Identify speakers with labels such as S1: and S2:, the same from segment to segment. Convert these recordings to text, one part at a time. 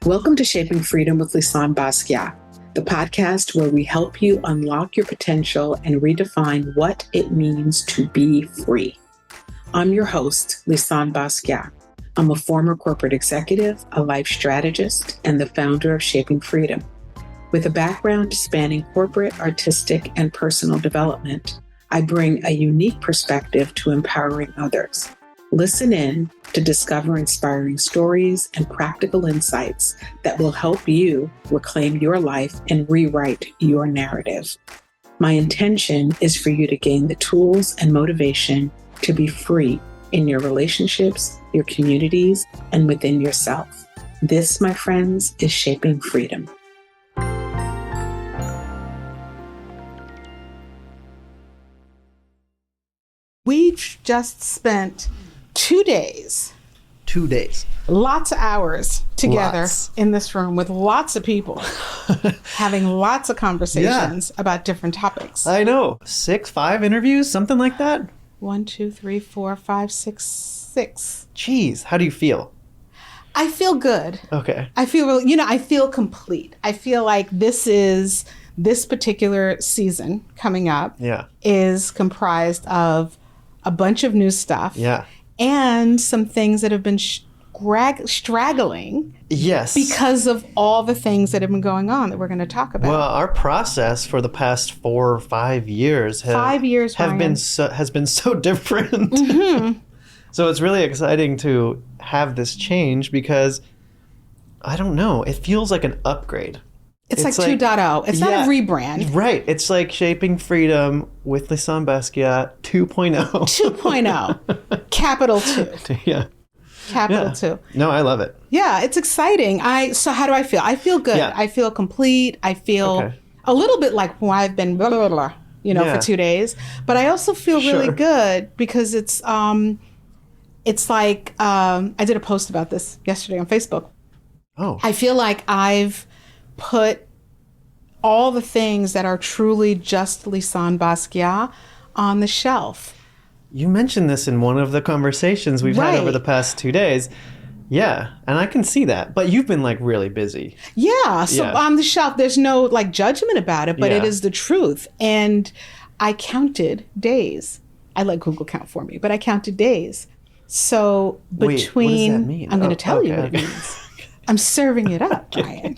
S1: Welcome to Shaping Freedom with Lisane Basquiat, the podcast where we help you unlock your potential and redefine what it means to be free. I'm your host, Lisane Basquiat. I'm a former corporate executive, a life strategist, and the founder of Shaping Freedom. With a background spanning corporate, artistic, and personal development, I bring a unique perspective to empowering others. Listen in to discover inspiring stories and practical insights that will help you reclaim your life and rewrite your narrative. My intention is for you to gain the tools and motivation to be free in your relationships, your communities, and within yourself. This, my friends, is Shaping Freedom. We've just spent 2 days.
S2: 2 days.
S1: Lots of hours together in this room with lots of people having lots of conversations about different topics.
S2: I know. 5 interviews, something like that?
S1: 1, 2, 3, 4, 5, 6.
S2: Jeez, how do you feel?
S1: I feel good.
S2: Okay.
S1: I feel, I feel complete. I feel like this particular season coming up is comprised of a bunch of new stuff.
S2: Yeah.
S1: And some things that have been straggling.
S2: Yes.
S1: Because of all the things that have been going on that we're going to talk about.
S2: Well, our process for the past 4 or 5 years has been so different. Mm-hmm. So it's really exciting to have this change because, I don't know, it feels like an upgrade.
S1: It's like 2.0. It's not a rebrand.
S2: Right. It's like Shaping Freedom with Lisane Basquiat 2.0.
S1: 2.0. Capital 2.
S2: Yeah.
S1: Capital 2.
S2: No, I love it.
S1: Yeah, it's exciting. So how do I feel? I feel good.
S2: Yeah.
S1: I feel complete. I feel a little bit like I've been blah, blah, blah, for 2 days. But I also feel really good because it's like I did a post about this yesterday on Facebook.
S2: Oh.
S1: I feel like I've put all the things that are truly just Lisane Basquiat on the shelf.
S2: You mentioned this in one of the conversations we've had over the past 2 days. Yeah, and I can see that. But you've been like really busy.
S1: Yeah, so on the shelf, there's no like judgment about it, but it is the truth. And I counted days. I let Google count for me, but I counted days. So between...
S2: Wait, what does that mean?
S1: I'm going to tell you what it means. I'm serving it up, Brian.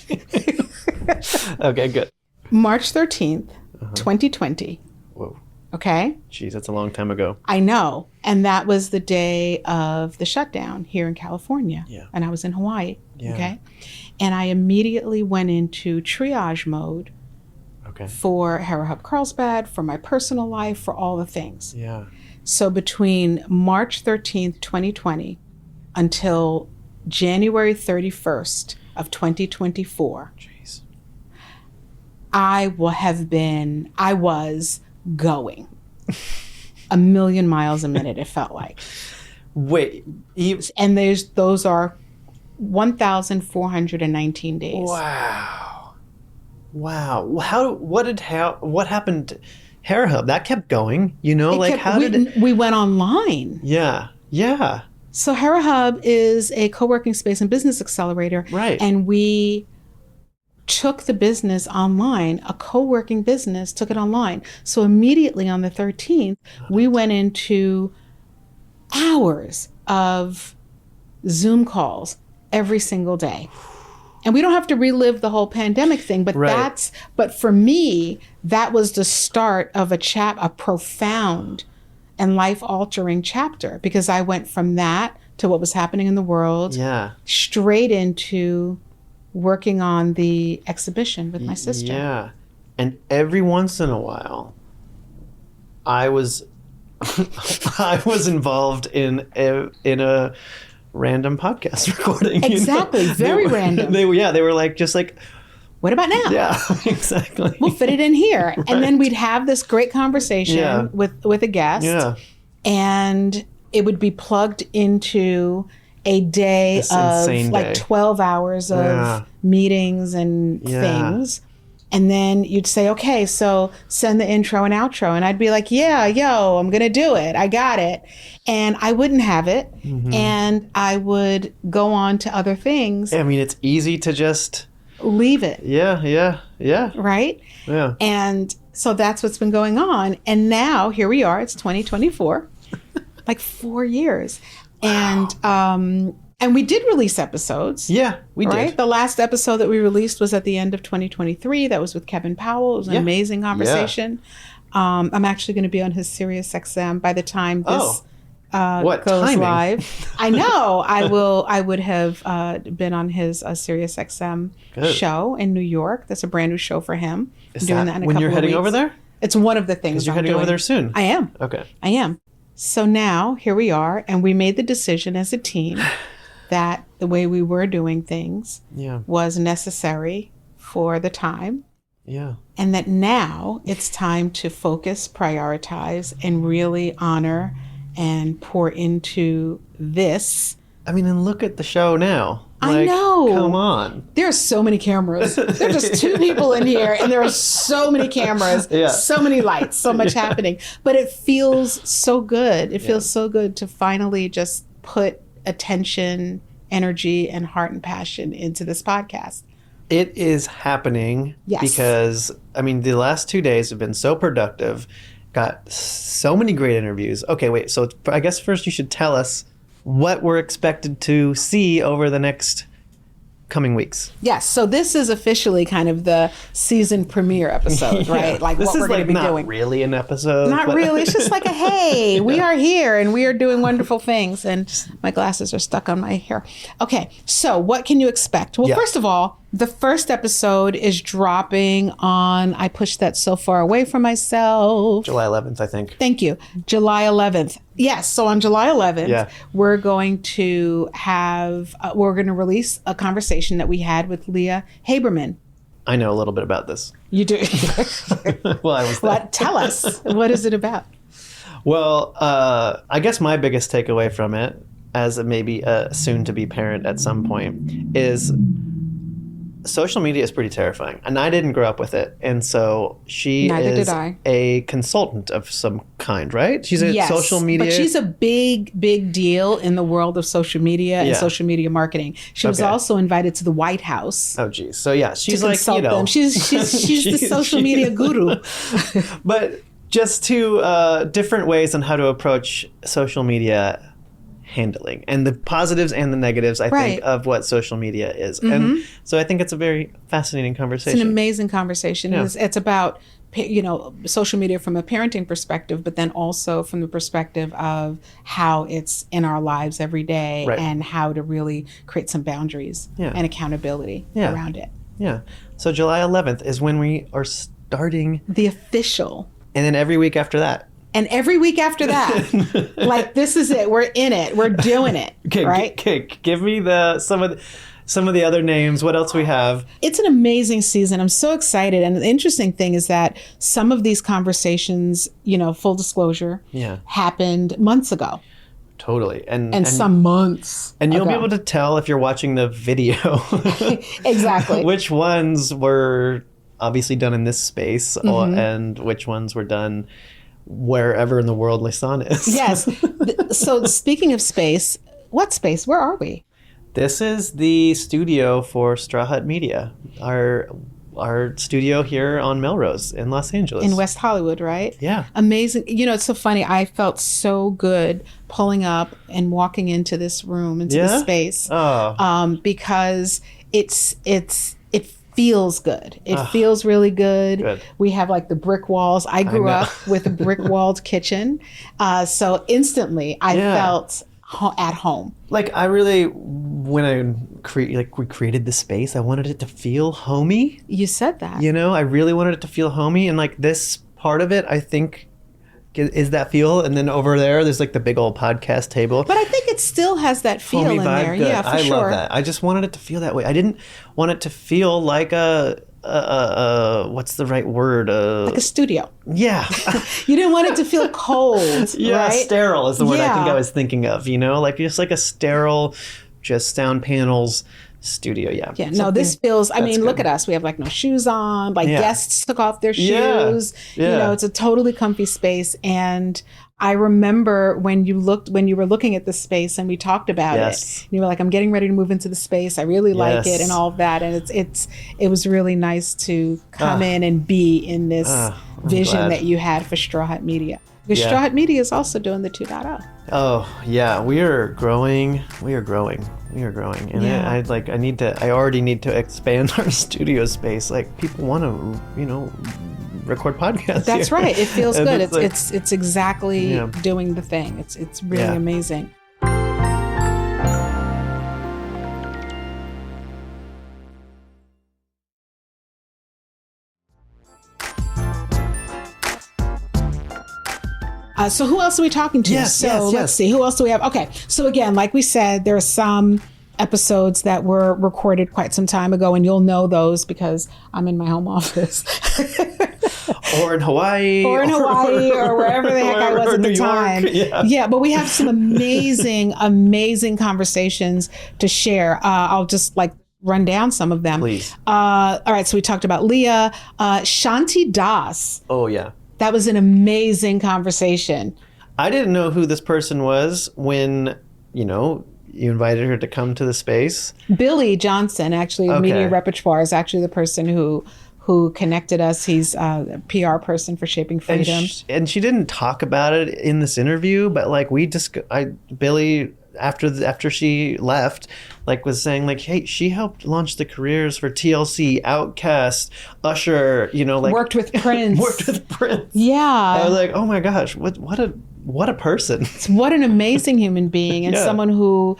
S2: Okay, good.
S1: March 13th, 2020.
S2: Whoa.
S1: Okay?
S2: Jeez, that's a long time ago.
S1: I know. And that was the day of the shutdown here in California.
S2: Yeah.
S1: And I was in Hawaii.
S2: Yeah.
S1: Okay? And I immediately went into triage mode for Hera Hub Carlsbad, for my personal life, for all the things.
S2: Yeah.
S1: So between March 13th, 2020 until January 31st of 2024, I was going a million miles a minute, it felt like.
S2: Wait.
S1: And those are 1,419 days.
S2: Wow. What happened to Hera Hub? That kept going,
S1: we went online.
S2: Yeah.
S1: So Hera Hub is a co-working space and business accelerator.
S2: Right.
S1: And we took the business online, a co-working business, took it online. So immediately on the 13th, we went into hours of Zoom calls every single day. And we don't have to relive the whole pandemic thing, but but for me, that was the start of a profound and life-altering chapter, because I went from that to what was happening in the world straight into working on the exhibition with my sister.
S2: Yeah. And every once in a while, I was involved in a random podcast recording.
S1: Exactly. Very random.
S2: They were like,
S1: what about now?
S2: Yeah, exactly.
S1: We'll fit it in here. Right. And then we'd have this great conversation with a guest. Yeah. And it would be plugged into a day of like 12 hours of meetings and things. And then you'd say, okay, so send the intro and outro. And I'd be like, yeah, I'm going to do it. I got it. And I wouldn't have it. Mm-hmm. And I would go on to other things.
S2: I mean, it's easy to just
S1: leave it.
S2: Yeah.
S1: Right?
S2: Yeah.
S1: And so that's what's been going on. And now here we are. It's 2024, like 4 years. Wow. And we did release episodes.
S2: Yeah, we did.
S1: The last episode that we released was at the end of 2023. That was with Kevin Powell. It was an amazing conversation. Yeah. I'm actually going to be on his Sirius XM by the time this goes
S2: timing?
S1: Live. I know. I would have been on his Sirius XM show in New York. That's a brand new show for him.
S2: Is doing that in a when you're heading over there?
S1: It's one of the things
S2: you're heading over there soon.
S1: I am.
S2: Okay.
S1: I am. So now here we are, and we made the decision as a team that the way we were doing things was necessary for the time.
S2: Yeah.
S1: And that now it's time to focus, prioritize, and really honor and pour into this.
S2: I mean, and look at the show now.
S1: I know.
S2: Come on.
S1: There are so many cameras. There are just 2 people in here, and there are so many cameras, so many lights, so much happening. But it feels so good. It feels so good to finally just put attention, energy, and heart and passion into this podcast.
S2: It is happening because, I mean, the last 2 days have been so productive. Got so many great interviews. Okay, wait. So I guess first you should tell us what we're expected to see over the next coming weeks.
S1: Yes. So this is officially kind of the season premiere episode, right? Like
S2: this
S1: what we're going to be doing.
S2: Not really an episode.
S1: Not really. It's just like a, hey, we are here and we are doing wonderful things. And my glasses are stuck on my hair. Okay. So what can you expect? Well, first of all, the first episode is dropping on, I pushed that so far away from myself.
S2: July 11th, I think.
S1: Thank you. July 11th. Yes. So on July 11th, we're going to have, we're going to release a conversation that we had with Leah Haberman.
S2: I know a little bit about this.
S1: You do?
S2: Well, I was there.
S1: Well, tell us. What is it about?
S2: Well, I guess my biggest takeaway from it, as maybe a soon-to-be parent at some point, is social media is pretty terrifying. And I didn't grow up with it. And so she is a consultant of some kind, right? She's a social media.
S1: But she's a big, big deal in the world of social media and social media marketing. She was also invited to the White House.
S2: Oh, geez. So, yeah, she's
S1: like, you know. She's the social media guru.
S2: But just two different ways on how to approach social media handling and the positives and the negatives, I think, of what social media is. Mm-hmm. And so I think it's a very fascinating conversation.
S1: It's an amazing conversation. Yeah. It's about, you know, social media from a parenting perspective, but then also from the perspective of how it's in our lives every day and how to really create some boundaries and accountability around it.
S2: Yeah. So July 11th is when we are starting
S1: the official.
S2: And then every week after that.
S1: And every week after that, like, this is it. We're in it. We're doing it.
S2: Okay,
S1: right?
S2: Give me some of the other names. What else we have?
S1: It's an amazing season. I'm so excited. And the interesting thing is that some of these conversations, you know, full disclosure, happened months ago.
S2: Totally.
S1: And some months
S2: And you'll be able to tell if you're watching the video.
S1: Exactly.
S2: Which ones were obviously done in this space and which ones were done wherever in the world Lisane is.
S1: Yes. So speaking of space, what space? Where are we?
S2: This is the studio for Straw Hut Media, our studio here on Melrose in Los Angeles.
S1: In West Hollywood, right?
S2: Yeah.
S1: Amazing. You know, it's so funny. I felt so good pulling up and walking into this room, into this space, because it feels good. It feels really good. We have like the brick walls. I grew up with a brick walled kitchen. So instantly I felt at home.
S2: Like I really, when we created the space, I wanted it to feel homey.
S1: You said that.
S2: You know, I really wanted it to feel homey. And like this part of it, I think is that feel. And then over there's like the big old podcast table.
S1: But I think it still has that feel homey in vibe, there. Good. Yeah, for sure.
S2: I love that. I just wanted it to feel that way. I didn't want it to feel like what's the right word?
S1: Like a studio.
S2: Yeah.
S1: You didn't want it to feel cold,
S2: right?
S1: Yeah,
S2: sterile is the word I think I was thinking of, you know? Like just like a sterile just sound panels, studio. Yeah.
S1: No, this feels, I mean, look at us. We have like no shoes on, like guests took off their shoes.
S2: Yeah.
S1: It's a totally comfy space. And I remember when you were looking at the space and we talked about it, and you were like, I'm getting ready to move into the space. I really like it and all of that. And it was really nice to come in and be in this vision that you had for Straw Hut Media. Because Straw Hut Media is also doing the 2.0.
S2: Oh yeah, we are growing. And I already need to expand our studio space. Like, people want to, record podcasts.
S1: That's
S2: here.
S1: Right. It feels good.
S2: It's
S1: it's exactly doing the thing. It's really amazing. So who else are we talking to? Let's see. Who else do we have? Okay. So again, like we said, there are some episodes that were recorded quite some time ago, and you'll know those because I'm in my home office.
S2: Or in Hawaii.
S1: Or wherever the heck I was at the time. Yeah, but we have some amazing, amazing conversations to share. I'll just run down some of them.
S2: Please.
S1: All right, so we talked about Leah. Shanti Das.
S2: Oh, yeah.
S1: That was an amazing conversation.
S2: I didn't know who this person was when, you invited her to come to the space.
S1: Billy Johnson, actually, Media Repertoire, is actually the person who connected us. He's a PR person for Shaping Freedom.
S2: And she didn't talk about it in this interview, but Billy, after she left, was saying hey, she helped launch the careers for TLC, Outkast, Usher,
S1: worked with Prince. Yeah.
S2: I was like, oh my gosh, what a person.
S1: What an amazing human being, and someone who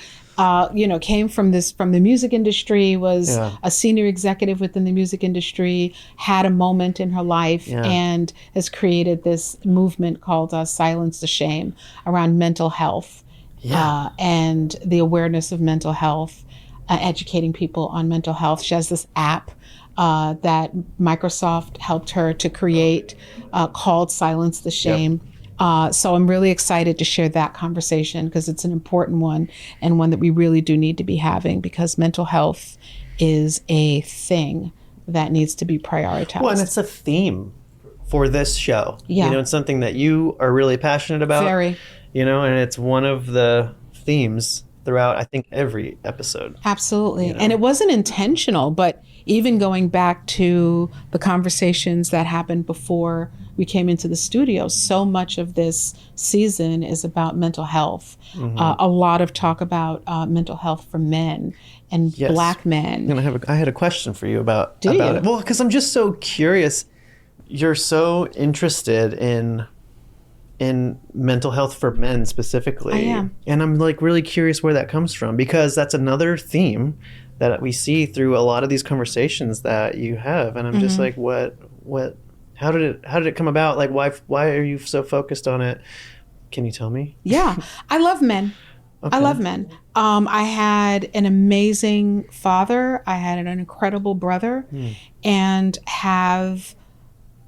S1: came from the music industry, was a senior executive within the music industry, had a moment in her life, and has created this movement called Silence the Shame around mental health. And the awareness of mental health, educating people on mental health. She has this app that Microsoft helped her to create called Silence the Shame. So I'm really excited to share that conversation because it's an important one, and one that we really do need to be having, because mental health is a thing that needs to be prioritized.
S2: Well, and it's a theme for this show.
S1: Yeah.
S2: It's something that you are really passionate about.
S1: Very.
S2: And it's one of the themes throughout, I think, every episode.
S1: Absolutely. And it wasn't intentional, but even going back to the conversations that happened before we came into the studio, so much of this season is about mental health. Mm-hmm. A lot of talk about mental health for men and Black men.
S2: And I had a question for you about it. Well, because I'm just so curious. You're so interested in mental health for men specifically.
S1: I am.
S2: And I'm really curious where that comes from, because that's another theme that we see through a lot of these conversations that you have. And I'm just how did it come about? Why are you so focused on it? Can you tell me?
S1: Yeah. I love men. Okay. I love men. I had an amazing father. I had an incredible brother, and have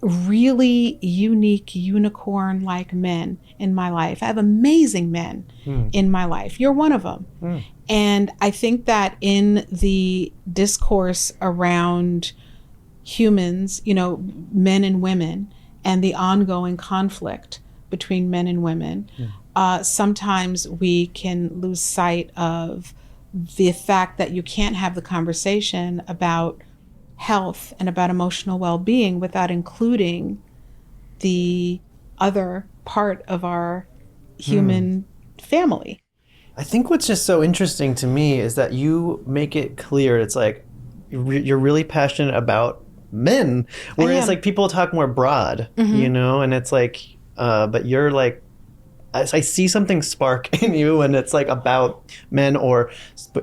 S1: really unique unicorn-like men in my life. I have amazing men in my life. You're one of them. And I think that in the discourse around humans, men and women, and the ongoing conflict between men and women, sometimes we can lose sight of the fact that you can't have the conversation about health and about emotional well-being without including the other part of our human family.
S2: I think what's just so interesting to me is that you make it clear it's you're really passionate about men, whereas people talk more broad, and it's but you're I see something spark in you, and it's about men, or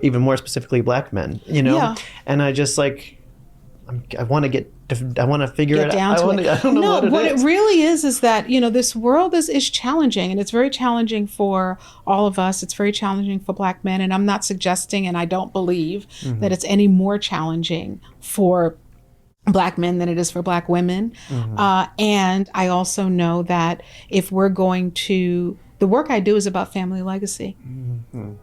S2: even more specifically Black men, and I just I want to figure it out. I don't know what it is.
S1: It really is that, this world is challenging, and it's very challenging for all of us. It's very challenging for Black men. And I'm not suggesting, and I don't believe that it's any more challenging for Black men than it is for Black women. And I also know that if we're going to, the work I do is about family legacy.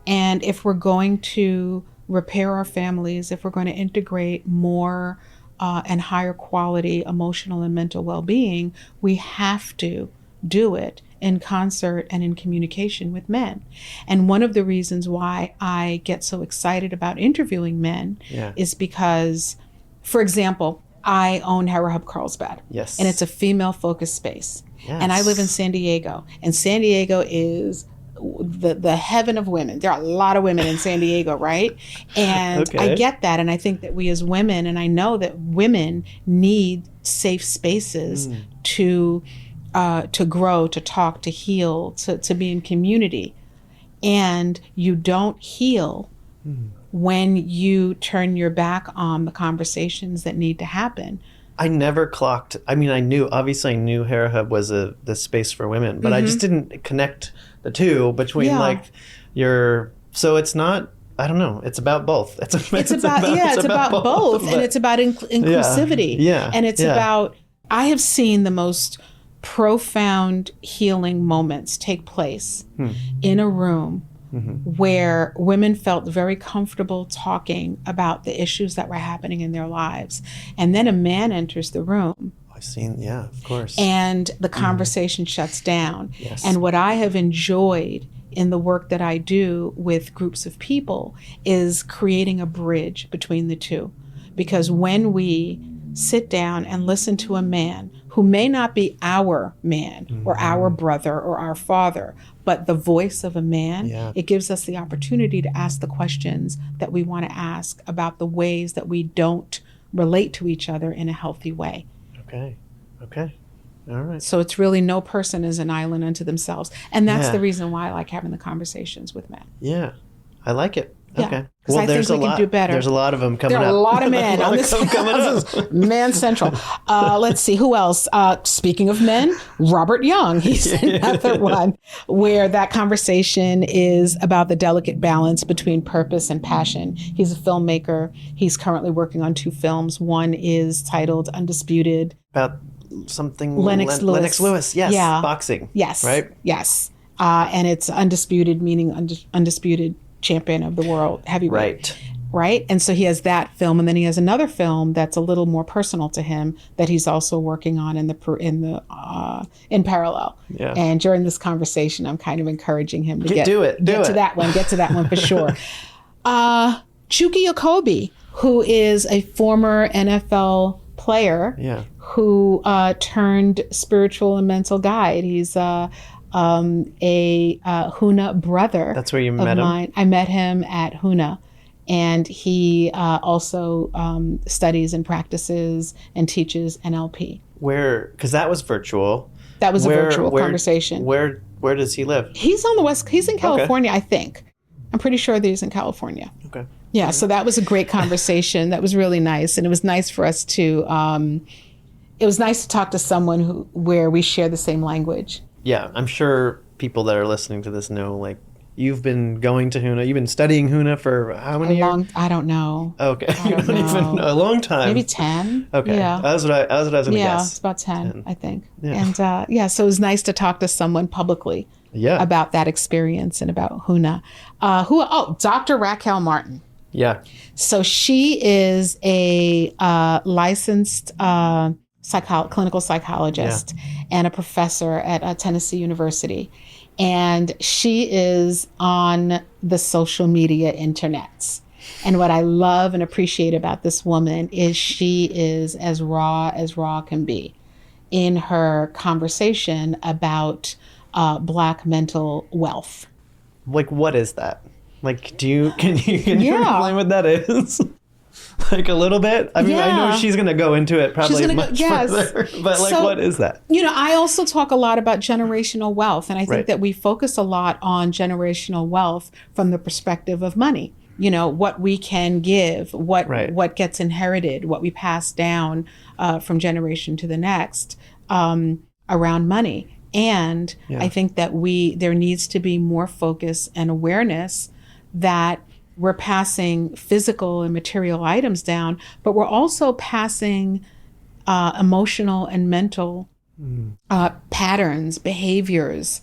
S1: And if we're going to repair our families, if we're going to integrate more and higher quality emotional and mental well-being, we have to do it in concert and in communication with men. And one of the reasons why I get so excited about interviewing men is because, for example, I own Hera Hub Carlsbad.
S2: Yes.
S1: And it's a female-focused space.
S2: Yes.
S1: And I live in San Diego. And San Diego is the heaven of women. There are a lot of women in San Diego, right? And I get that. And I think that we as women, and I know that women need safe spaces to grow, to talk, to heal, to be in community. And you don't heal when you turn your back on the conversations that need to happen.
S2: I never clocked. I mean, I knew Hera Hub was the space for women, but I just didn't connect the two between so it's not, I don't know. It's about both. It's about both.
S1: And it's about inclusivity.
S2: Yeah.
S1: And it's about, I have seen the most profound healing moments take place in a room where women felt very comfortable talking about the issues that were happening in their lives. And then a man enters the room.
S2: I've seen, of course.
S1: And the conversation shuts down.
S2: Yes.
S1: And what I have enjoyed in the work that I do with groups of people is creating a bridge between the two. Because when we sit down and listen to a man who may not be our man or our brother or our father, but the voice of a man, it gives us the opportunity to ask the questions that we want to ask about the ways that we don't relate to each other in a healthy way.
S2: Okay. All right.
S1: So it's really no person is an island unto themselves. And that's the reason why I like having the conversations with men.
S2: Yeah. I like it.
S1: Yeah.
S2: Okay.
S1: Well, I think we can do better.
S2: There's a lot of them coming up.
S1: There are a lot of men on this. Man Central. Let's see, who else? Speaking of men, Robert Young. He's another one where that conversation is about the delicate balance between purpose and passion. He's a filmmaker. He's currently working on 2 films. One is titled Undisputed.
S2: About something.
S1: Lennox Lewis.
S2: Yes.
S1: Yeah.
S2: Boxing.
S1: Yes.
S2: Right?
S1: Yes. And it's undisputed, meaning undisputed champion of the world heavyweight. Right. And so he has that film, and then he has another film that's a little more personal to him that he's also working on in parallel. Yeah. And during this conversation, I'm kind of encouraging him to get to that one for sure. Chucky Okobi, who is a former NFL player who turned spiritual and mental guide. He's a Huna brother.
S2: That's where you met him?
S1: I met him at Huna. And he also studies and practices and teaches NLP.
S2: Because that was virtual.
S1: That was a virtual conversation.
S2: Where does he live?
S1: He's on the West. He's in California, I think. I'm pretty sure that he's in California.
S2: Okay.
S1: Yeah, so that was a great conversation. That was really nice. And it was nice for us to, it was nice to talk to someone where we share the same language.
S2: Yeah, I'm sure people that are listening to this know, like, you've been going to Huna. You've been studying Huna for how many years?
S1: I don't know.
S2: Okay, you don't even know. A long time.
S1: Maybe 10.
S2: Okay,
S1: yeah.
S2: That's what I was going to guess.
S1: Yeah, it's about 10, I think. Yeah. And so it was nice to talk to someone publicly about that experience and about Huna. Dr. Raquel Martin.
S2: Yeah.
S1: So she is a licensed clinical psychologist and a professor at Tennessee University. And she is on the social media internets. And what I love and appreciate about this woman is she is as raw can be in her conversation about Black mental wealth.
S2: Like, what is that? Like, can you explain what that is? Like a little bit? I mean, I know she's going to go into it probably much further, but what is that?
S1: I also talk a lot about generational wealth, and I think that we focus a lot on generational wealth from the perspective of money. What we can give, what gets inherited, what we pass down from generation to the next around money. And I think that there needs to be more focus and awareness that we're passing physical and material items down, but we're also passing emotional and mental patterns, behaviors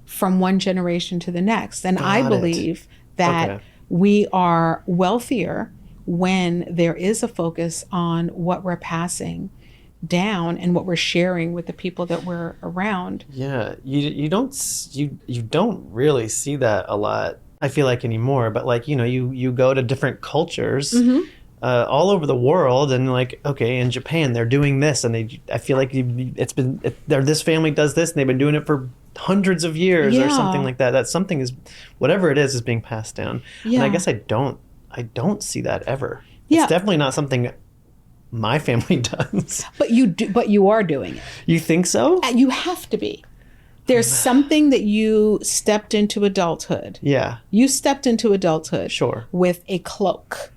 S1: from one generation to the next. And I believe that we are wealthier when there is a focus on what we're passing down and what we're sharing with the people that we're around.
S2: Yeah, you don't really see that a lot, I feel like, anymore. But like, you go to different cultures all over the world, and like, okay, in Japan they're doing this, and I feel like this family does this, and they've been doing it for hundreds of years or something like that. That something is, whatever it is being passed down. And I guess I don't see that ever. It's definitely not something my family does.
S1: But you are doing it.
S2: You think so?
S1: You have to be. There's something that you stepped into adulthood.
S2: Yeah.
S1: You stepped into adulthood.
S2: Sure.
S1: With a cloak.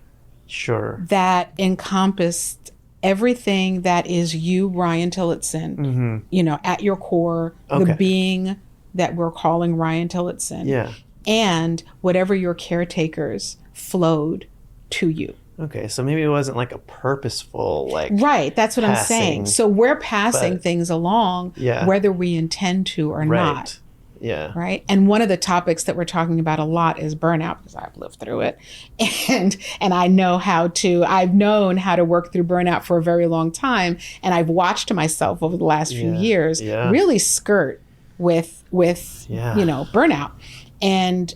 S2: Sure.
S1: That encompassed everything that is you, Ryan Tillotson, at your core, the being that we're calling Ryan Tillotson.
S2: Yeah.
S1: And whatever your caretakers flowed to you.
S2: Okay, so maybe it wasn't like a purposeful, like,
S1: right, that's what I'm saying. So we're passing things along,
S2: yeah,
S1: whether we intend to or not.
S2: Yeah.
S1: Right. And one of the topics that we're talking about a lot is burnout, because I've lived through it. And I know I've known how to work through burnout for a very long time. And I've watched myself over the last few years really skirt with burnout. And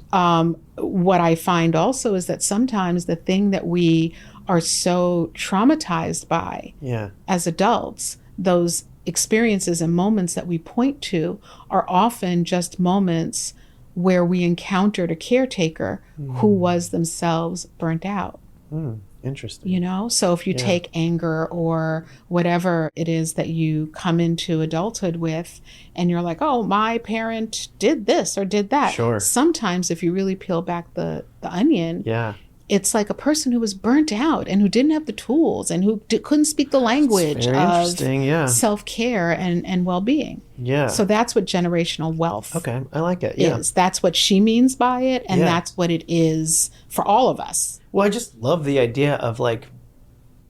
S1: what I find also is that sometimes the thing that we are so traumatized by as adults, those experiences and moments that we point to are often just moments where we encountered a caretaker who was themselves burnt out.
S2: Interesting.
S1: So if you take anger or whatever it is that you come into adulthood with, and you're like, oh, my parent did this or did that.
S2: Sure.
S1: Sometimes if you really peel back the onion, it's like a person who was burnt out and who didn't have the tools and who couldn't speak the language of self-care and well-being.
S2: Yeah.
S1: So that's what generational wealth
S2: I like it. Yeah.
S1: is. That's what she means by it, and that's what it is for all of us.
S2: Well, I just love the idea of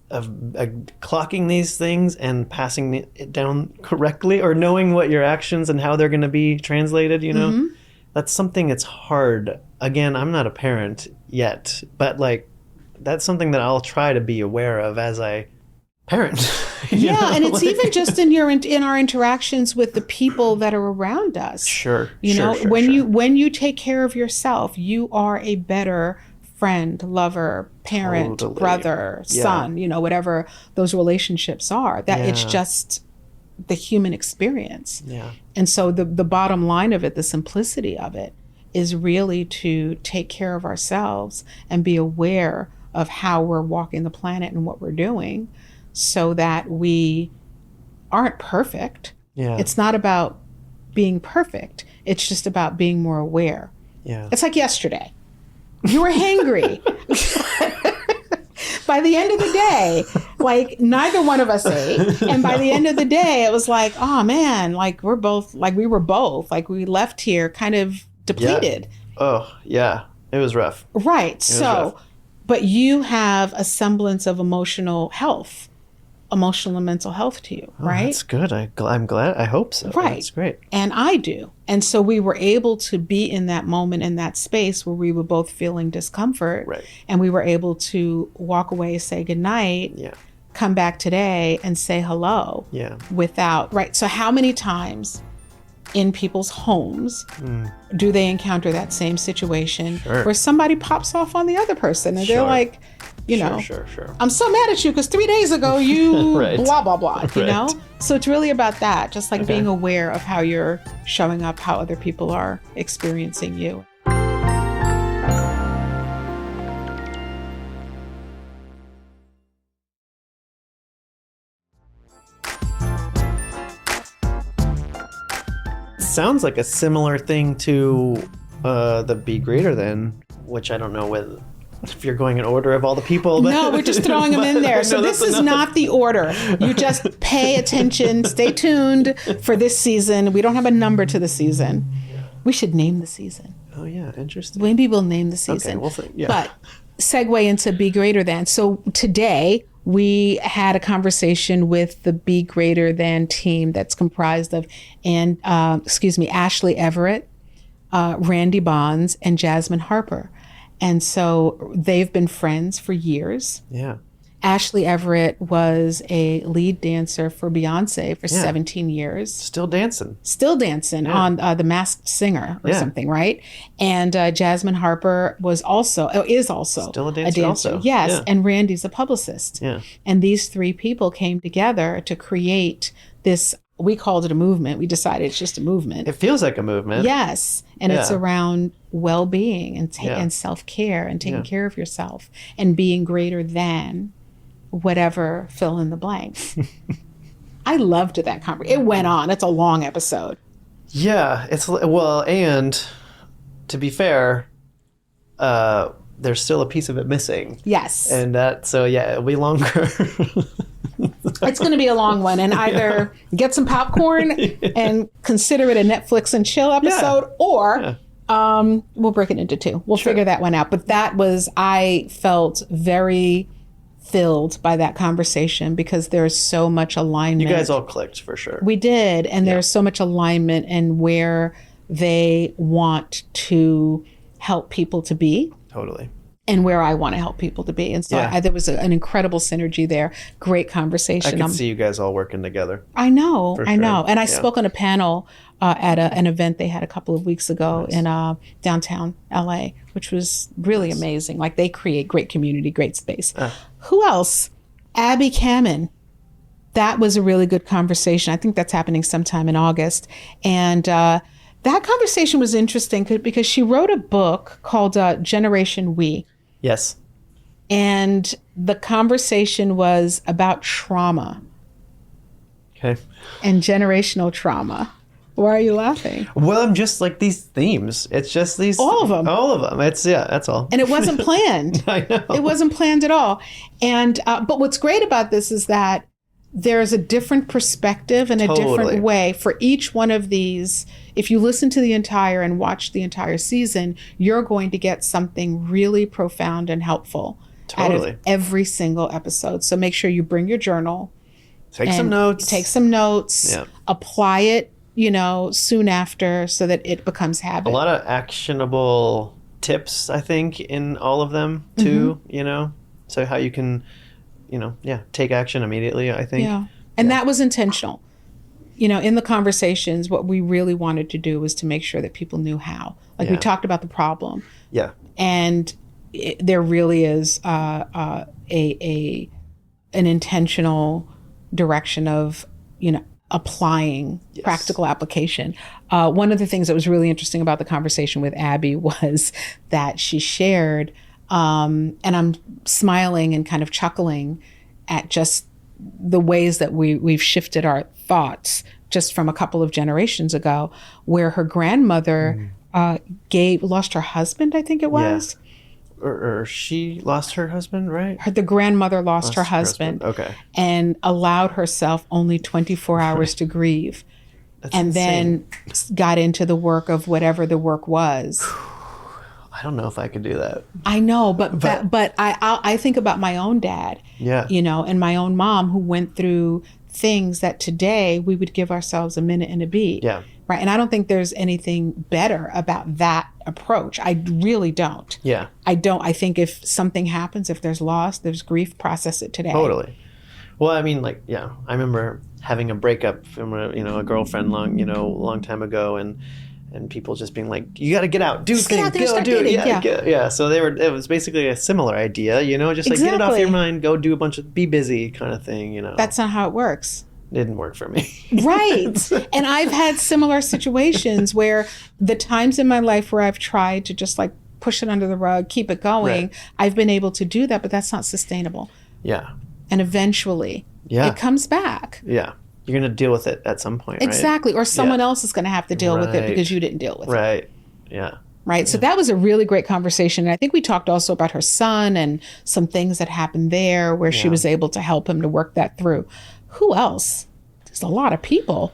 S2: clocking these things and passing it down correctly, or knowing what your actions and how they're going to be translated, That's something that's hard. Again, I'm not a parent yet, but like, that's something that I'll try to be aware of as I parent.
S1: And it's even just in our interactions with the people that are around us.
S2: Sure.
S1: When you take care of yourself, you are a better friend, lover, parent, brother, son, whatever those relationships are. That it's just the human experience.
S2: Yeah.
S1: And so the bottom line of it, the simplicity of it, is really to take care of ourselves and be aware of how we're walking the planet and what we're doing, so that we aren't perfect.
S2: Yeah.
S1: It's not about being perfect. It's just about being more aware.
S2: Yeah.
S1: It's like yesterday. You were hangry. By the end of the day, like, neither one of us ate. And by the end of the day, it was like, oh man, like we left here kind of depleted.
S2: Yeah. Oh yeah. It was rough.
S1: Right. But you have a semblance of emotional and mental health to you, right?
S2: That's good. I'm glad. I hope so.
S1: Right.
S2: That's great.
S1: And I do. And so we were able to be in that moment, in that space where we were both feeling discomfort.
S2: Right.
S1: And we were able to walk away, say goodnight, come back today and say hello.
S2: Yeah.
S1: Right. So how many times in people's homes do they encounter that same situation where somebody pops off on the other person and they're like,
S2: Sure.
S1: I'm so mad at you because 3 days ago you blah, blah, blah, you know? So it's really about that, just like being aware of how you're showing up, how other people are experiencing you.
S2: Sounds like a similar thing to the Be Greater Than, which I don't know if you're going in order of all the people. But,
S1: no, we're just throwing them in there. So this is not the order. You just pay attention, stay tuned for this season. We don't have a number to the season. We should name the season.
S2: Oh yeah, interesting.
S1: Maybe we'll name the season.
S2: Okay,
S1: But segue into Be Greater Than. So today we had a conversation with the Be Greater Than team that's comprised of Ashley Everett, Randy Bonds, and Jasmine Harper. And so they've been friends for years.
S2: Yeah.
S1: Ashley Everett was a lead dancer for Beyonce for 17 years.
S2: Still dancing
S1: on The Masked Singer or something, right? And Jasmine Harper is also
S2: still a dancer. Also.
S1: Yes,
S2: yeah.
S1: And Randy's a publicist.
S2: Yeah.
S1: And these three people came together to create this. We called it a movement. We decided it's just a movement.
S2: It feels like a movement.
S1: Yes. And it's around well-being and self-care and taking care of yourself and being greater than whatever fill in the blanks. I loved that conversation. It went on. It's a long episode.
S2: Yeah. And to be fair, there's still a piece of it missing.
S1: Yes.
S2: And it'll be longer.
S1: It's going to be a long one, and either get some popcorn and consider it a Netflix and chill episode, or we'll break it into two. We'll figure that one out. But I felt very filled by that conversation because there's so much alignment.
S2: You guys all clicked for sure.
S1: We did, and there's so much alignment in where they want to help people to be.
S2: Totally.
S1: And where I want to help people to be. And so there was an incredible synergy there. Great conversation.
S2: I can see you guys all working together.
S1: I know. I know. And I spoke on a panel at an event they had a couple of weeks ago in downtown LA, which was really amazing. Like, they create great community, great space. Who else? Abby Kamen. That was a really good conversation. I think that's happening sometime in August. And that conversation was interesting because she wrote a book called Generation We.
S2: Yes.
S1: And the conversation was about trauma.
S2: Okay.
S1: And generational trauma. Why are you laughing?
S2: Well, I'm just like these themes. It's just these.
S1: All of them.
S2: All of them. That's all.
S1: And it wasn't planned.
S2: I know.
S1: It wasn't planned at all. And, but what's great about this is that there's a different perspective and a different way for each one of these. If you listen to the entire and watch the entire season, you're going to get something really profound and helpful out of every single episode. So make sure you bring your journal.
S2: Take some notes.
S1: Yeah. Apply it, soon after so that it becomes habit.
S2: A lot of actionable tips, I think, in all of them too, so how you can take action immediately, I think.
S1: Yeah. And that was intentional. In the conversations, what we really wanted to do was to make sure that people knew how. Like, we talked about the problem.
S2: Yeah.
S1: And there really is an intentional direction of, applying practical application. One of the things that was really interesting about the conversation with Abby was that she shared, and I'm smiling and kind of chuckling at just the ways that we've shifted our thoughts just from a couple of generations ago, where her grandmother lost her husband, I think it was.
S2: Yeah. Or she lost her husband, right?
S1: The grandmother lost her husband.
S2: Okay.
S1: And allowed herself only 24 hours to grieve.
S2: That's
S1: and
S2: insane.
S1: Then got into the work of whatever the work was.
S2: I don't know if I could do that.
S1: I know, but I think about my own dad, and my own mom, who went through things that today we would give ourselves a minute and a beat.
S2: Yeah.
S1: Right. And I don't think there's anything better about that approach. I really don't.
S2: Yeah.
S1: I don't. I think if something happens, if there's loss, there's grief, process it today.
S2: Totally. Well, I mean, I remember having a breakup from a girlfriend long time ago, and people just being like, you got to get out, do things, go do it. Yeah. So it was basically a similar idea, just like get it off your mind, go do be busy kind of thing,
S1: That's not how it works.
S2: It didn't work for me.
S1: Right. And I've had similar situations where the times in my life where I've tried to just push it under the rug, keep it going, I've been able to do that, but that's not sustainable.
S2: Yeah.
S1: And eventually it comes back.
S2: Yeah. You're going to deal with it at some point, right?
S1: Exactly. Or someone else is going to have to deal with it because you didn't deal with it.
S2: Right. Yeah.
S1: Right. Yeah. So that was a really great conversation. And I think we talked also about her son and some things that happened there where she was able to help him to work that through. Who else? There's a lot of people.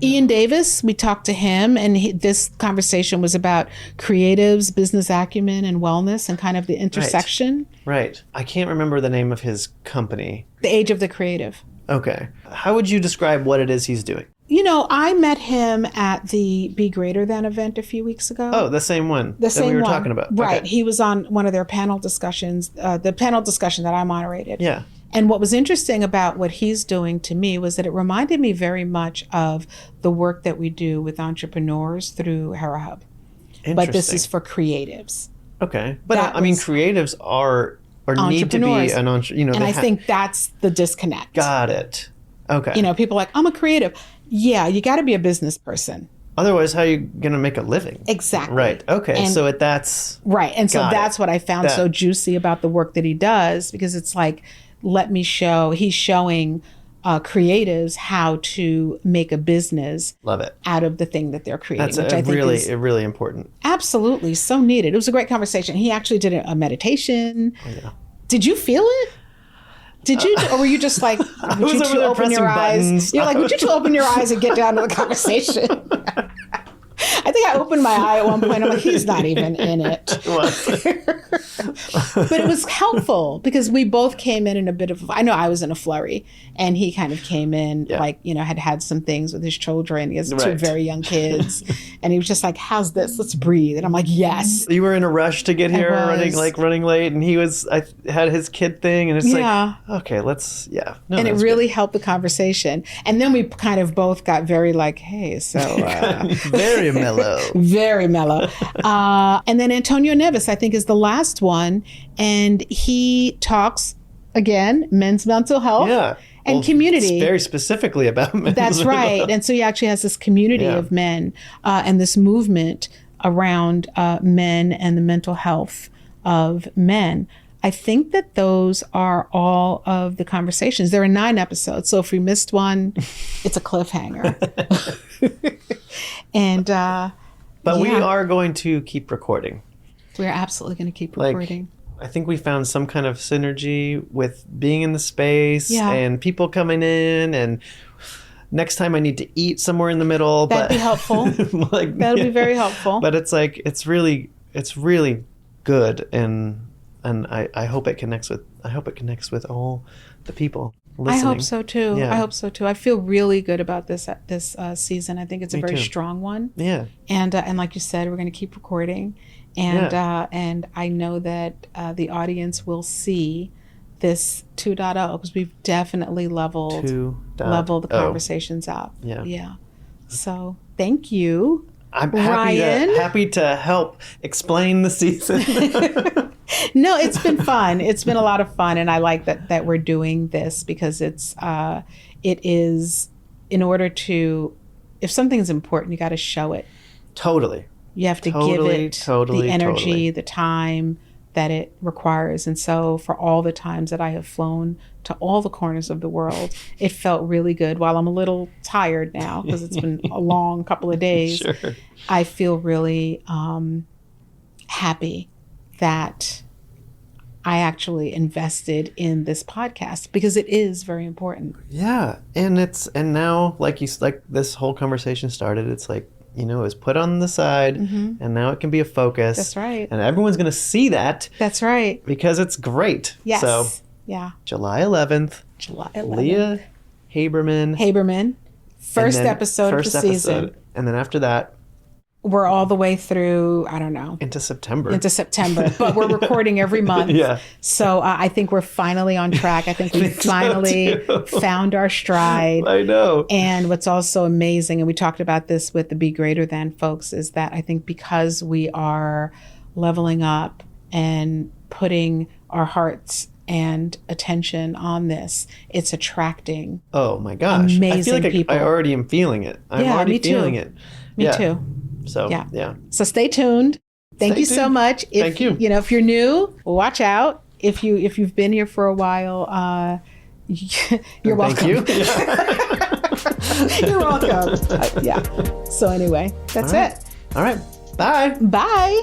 S1: Ian Davis, we talked to him, and this conversation was about creatives, business acumen, and wellness, and kind of the intersection.
S2: Right. I can't remember the name of his company.
S1: The Age of the Creative.
S2: Okay. How would you describe what it is he's doing?
S1: I met him at the Be Greater Than event a few weeks ago.
S2: Oh, the same one that we were talking about.
S1: Right.
S2: Okay.
S1: He was on one of their panel discussions, the panel discussion that I moderated.
S2: Yeah.
S1: And what was interesting about what he's doing to me was that it reminded me very much of the work that we do with entrepreneurs through HeraHub. But this is for creatives.
S2: Okay. But creatives are need to be an entrepreneur.
S1: And I think that's the disconnect.
S2: Got it. Okay.
S1: People are like, I'm a creative. Yeah, you got to be a business person.
S2: Otherwise, how are you going to make a living?
S1: Exactly.
S2: Right. Okay. So that's...
S1: Right. And so that's what I found so juicy about the work that he does, because it's like, he's showing creatives how to make a business
S2: Love it.
S1: out of the thing that they're creating.
S2: That's
S1: which I think
S2: is really important.
S1: Absolutely. So needed. It was a great conversation. He actually did a meditation.
S2: Oh, yeah.
S1: Did you feel it? Did you, or were you just like, would you two open your eyes? You're like, would you two open your eyes and get down to the conversation? I think I opened my eye at one point. I'm like, he's not even in it. But it was helpful because we both came in a bit of, I know I was in a flurry, and he kind of came in had some things with his children. He has two very young kids. And he was just like, how's this? Let's breathe. And I'm like, yes.
S2: You were in a rush to get here, running late. And I had his kid thing. And it's like, okay, let's, No,
S1: and it really helped the conversation. And then we kind of both got very like, hey, so.
S2: Very mellow.
S1: Very mellow. And then Antonio Neves, I think, is the last one. And he talks, again, men's mental health and community.
S2: Very specifically about men's
S1: That's right. And so he actually has this community of men and this movement around men and the mental health of men. I think that those are all of the conversations. There are 9 episodes. So if we missed one, it's a cliffhanger. And
S2: but we are going to keep recording.
S1: We're absolutely going to keep recording.
S2: I think we found some kind of synergy with being in the space and people coming in, and next time I need to eat somewhere in the middle.
S1: That'd be helpful. That'll be very helpful.
S2: But it's like it's really good, and I hope it connects with all the people listening.
S1: I hope so too.
S2: Yeah.
S1: I hope so too. I feel really good about this season. I think it's a very strong one.
S2: Yeah.
S1: And like you said, we're going to keep recording, and I know that the audience will see this 2.0 because we've definitely leveled the conversations up. Yeah. Yeah. So thank you.
S2: I'm happy to help explain the season.
S1: No, it's been fun. It's been a lot of fun, and I like that we're doing this because it is in order to, if something's important, you got to show it.
S2: Totally.
S1: You have to give it the energy, the time that it requires. And so for all the times that I have flown to all the corners of the world, it felt really good. While I'm a little tired now because it's been a long couple of days,
S2: Sure.
S1: I feel really happy that I actually invested in this podcast because it is very important.
S2: Yeah. And now like this whole conversation started, it's like, it was put on the side and now it can be a focus.
S1: That's right.
S2: And everyone's going to see that.
S1: That's right.
S2: Because it's great.
S1: Yes.
S2: So
S1: yeah.
S2: July 11th. Leah Haberman.
S1: First episode of the season.
S2: And then after that,
S1: we're all the way through, I don't know.
S2: Into September.
S1: But we're recording every month.
S2: Yeah.
S1: So I think we're finally on track. I think we finally found our stride.
S2: I know.
S1: And what's also amazing, and we talked about this with the Be Greater Than folks, is that I think because we are leveling up and putting our hearts and attention on this, it's attracting.
S2: Oh my gosh.
S1: Amazing
S2: I feel like
S1: people.
S2: I already am feeling it. I'm already feeling it.
S1: Me too.
S2: So, yeah.
S1: So stay tuned. Thank you so much.
S2: Thank you.
S1: If you're new, watch out. If you've been here for a while, you're welcome.
S2: Thank you.
S1: You're welcome. Yeah. So anyway, that's it.
S2: All right. Bye.
S1: Bye.